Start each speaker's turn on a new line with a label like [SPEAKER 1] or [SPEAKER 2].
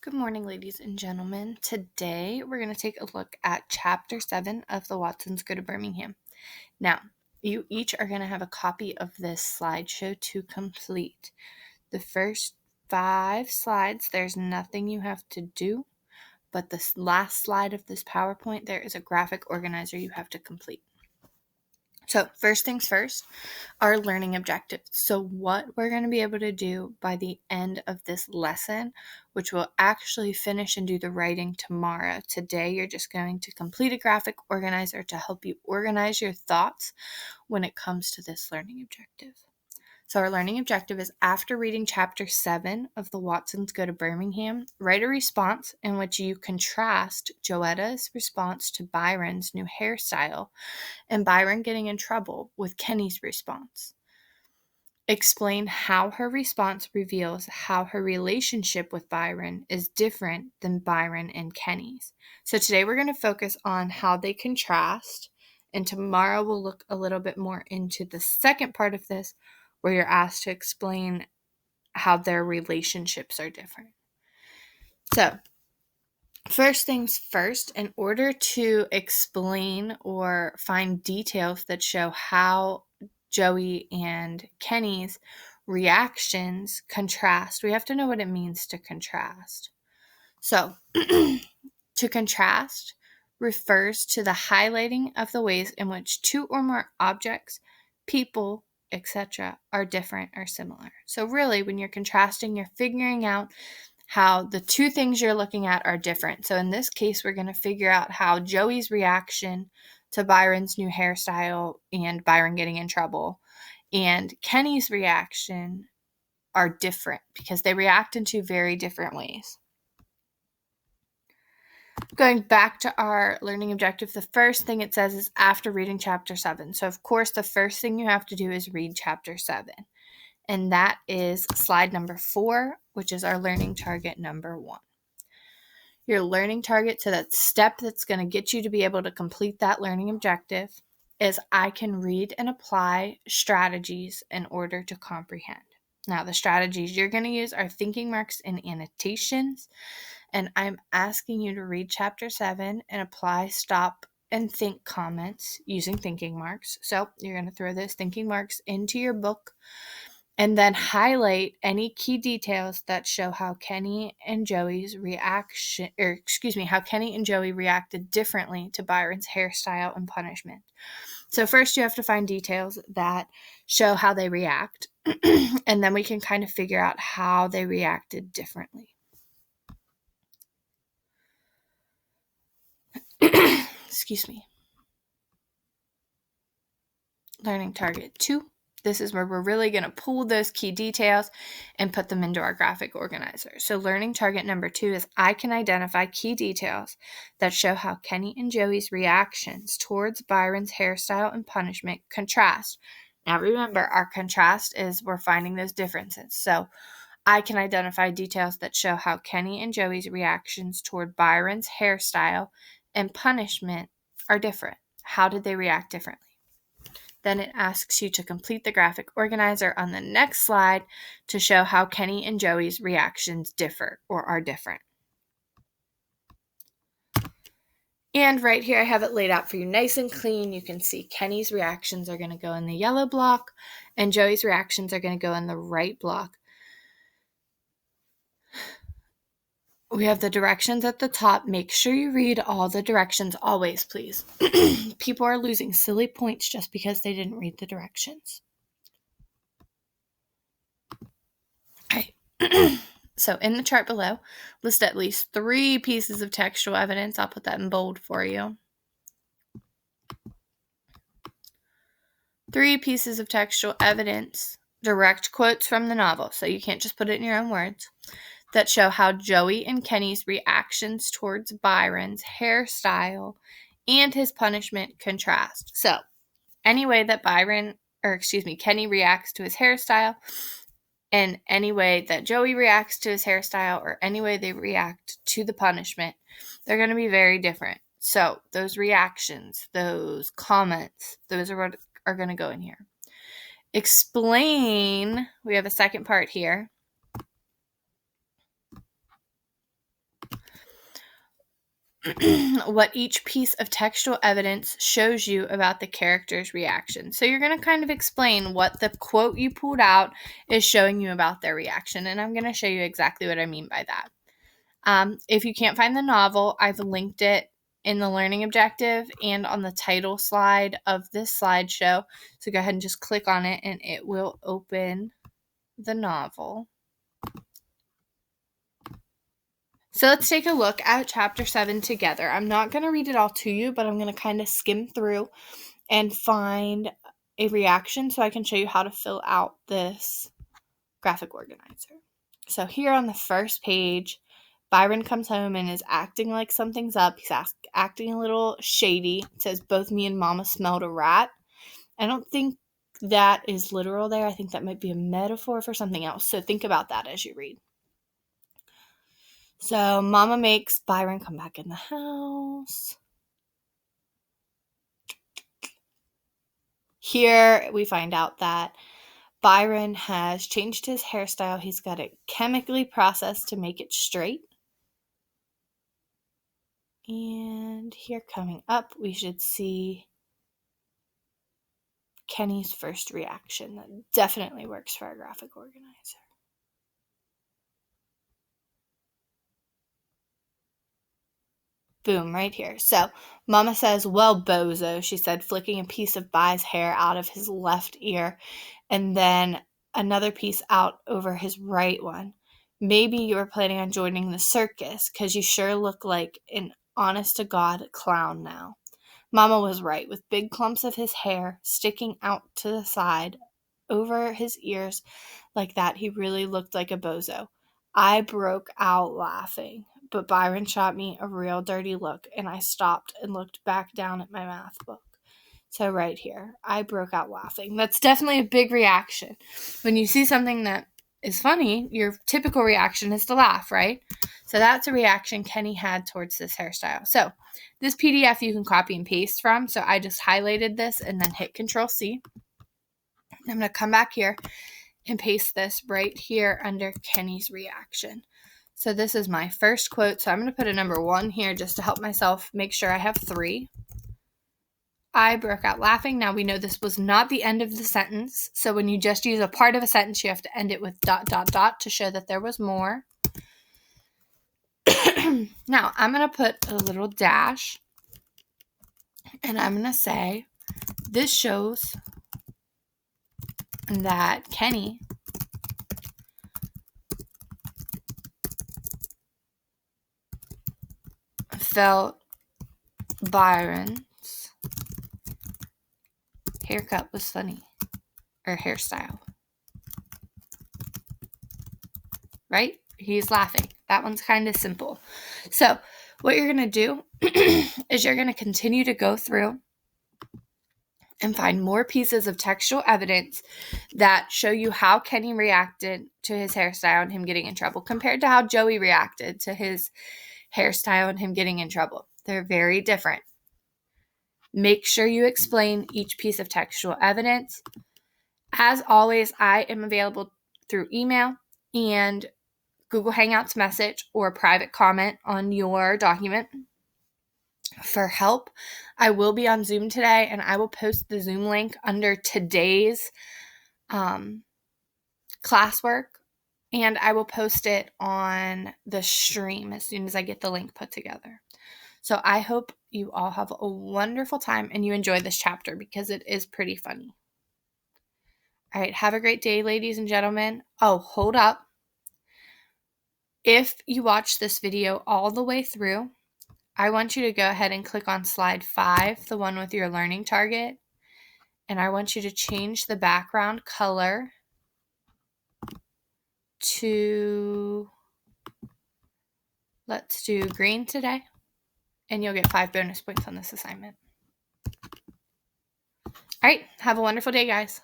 [SPEAKER 1] Good morning, ladies and gentlemen. Today, we're going to take a look at Chapter 7 of The Watsons Go to Birmingham. Now, you each are going to have a copy of this slideshow to complete. The first 5 slides, there's nothing you have to do, but the last slide of this PowerPoint, there is a graphic organizer you have to complete. So, first things first, our learning objectives. So, what we're going to be able to do by the end of this lesson, which we'll actually finish and do the writing tomorrow. Today, you're just going to complete a graphic organizer to help you organize your thoughts when it comes to this learning objective. So our learning objective is, after reading Chapter 7 of The Watsons Go to Birmingham, write a response in which you contrast Joetta's response to Byron's new hairstyle and Byron getting in trouble with Kenny's response. Explain how her response reveals how her relationship with Byron is different than Byron and Kenny's. So today we're going to focus on how they contrast, and tomorrow we'll look a little bit more into the second part of this, where you're asked to explain how their relationships are different. So, first things first, in order to explain or find details that show how Joey and Kenny's reactions contrast, we have to know what it means to contrast. So, to contrast refers to the highlighting of the ways in which two or more objects, people, etc., are different or similar. So really, when you're contrasting, you're figuring out how the two things you're looking at are different. So in this case, we're going to figure out how Joey's reaction to Byron's new hairstyle and Byron getting in trouble and Kenny's reaction are different because they react in two very different ways. Going back to our learning objective, the first thing it says is after reading Chapter 7. So, of course, the first thing you have to do is read Chapter 7. And that is slide number 4, which is our learning target number 1. Your learning target, so that step that's going to get you to be able to complete that learning objective, is I can read and apply strategies in order to comprehend. Now, the strategies you're going to use are thinking marks and annotations. And I'm asking you to read Chapter 7 and apply stop and think comments using thinking marks. So you're going to throw those thinking marks into your book and then highlight any key details that show how Kenny and Joey reacted differently to Byron's hairstyle and punishment. So first you have to find details that show how they react, and then we can kind of figure out how they reacted differently. Excuse me. Learning target 2. This is where we're really going to pull those key details and put them into our graphic organizer. So learning target number 2 is I can identify key details that show how Kenny and Joey's reactions towards Byron's hairstyle and punishment contrast. Now remember, our contrast is we're finding those differences. So I can identify details that show how Kenny and Joey's reactions toward Byron's hairstyle and punishment are different. How did they react differently? Then it asks you to complete the graphic organizer on the next slide to show how Kenny and Joey's reactions differ or are different. And right here I have it laid out for you nice and clean. You can see Kenny's reactions are going to go in the yellow block and Joey's reactions are going to go in the right block. We have the directions at the top. Make sure you read all the directions always, please. People are losing silly points just because they didn't read the directions. All right. So in the chart below, list at least 3 pieces of textual evidence. I'll put that in bold for you. 3 pieces of textual evidence, direct quotes from the novel, so you can't just put it in your own words, that show how Joey and Kenny's reactions towards Byron's hairstyle and his punishment contrast. So, any way that Kenny reacts to his hairstyle, and any way that Joey reacts to his hairstyle, or any way they react to the punishment, they're going to be very different. So, those reactions, those comments, those are what are going to go in here. Explain, we have a second part here. what each piece of textual evidence shows you about the character's reaction. So you're going to kind of explain what the quote you pulled out is showing you about their reaction, and I'm going to show you exactly what I mean by that. If you can't find the novel, I've linked it in the learning objective and on the title slide of this slideshow. So go ahead and just click on it and it will open the novel. So let's take a look at chapter 7 together. I'm not going to read it all to you, but I'm going to kind of skim through and find a reaction so I can show you how to fill out this graphic organizer. So here on the first page, Byron comes home and is acting like something's up. He's acting a little shady. It says, both me and Mama smelled a rat. I don't think that is literal there. I think that might be a metaphor for something else. So think about that as you read. So Mama makes Byron come back in the house. Here we find out that Byron has changed his hairstyle. He's got it chemically processed to make it straight. And here coming up, we should see Kenny's first reaction. That definitely works for our graphic organizer. Boom, right here. So Mama says, well, bozo, she said, flicking a piece of By's hair out of his left ear and then another piece out over his right one. Maybe you were planning on joining the circus because you sure look like an honest-to-God clown now. Mama was right, with big clumps of his hair sticking out to the side over his ears like that. He really looked like a bozo. I broke out laughing, but Byron shot me a real dirty look, and I stopped and looked back down at my math book. So right here, I broke out laughing. That's definitely a big reaction. When you see something that is funny, your typical reaction is to laugh, right? So that's a reaction Kenny had towards this hairstyle. So this PDF you can copy and paste from. So I just highlighted this and then hit Control-C. I'm going to come back here and paste this right here under Kenny's reaction. So this is my first quote. So I'm going to put a number 1 here just to help myself make sure I have 3. I broke out laughing. Now we know this was not the end of the sentence. So when you just use a part of a sentence, you have to end it with ... to show that there was more. Now I'm going to put a little dash and I'm going to say, this shows that Kenny felt Byron's haircut was funny, or hairstyle. Right? He's laughing. That one's kind of simple. So what you're going to do is you're going to continue to go through and find more pieces of textual evidence that show you how Kenny reacted to his hairstyle and him getting in trouble compared to how Joey reacted to his hairstyle and him getting in trouble. They're very different. Make sure you explain each piece of textual evidence. As always, I am available through email and Google Hangouts message or private comment on your document for help. I will be on Zoom today and I will post the Zoom link under today's classwork, and I will post it on the stream as soon as I get the link put together. So I hope you all have a wonderful time and you enjoy this chapter because it is pretty funny. All right, have a great day, ladies and gentlemen. Oh, hold up. If you watch this video all the way through, I want you to go ahead and click on slide 5, the one with your learning target, and I want you to change the background color to, let's do green today, and you'll get 5 bonus points on this assignment. All right, have a wonderful day, guys.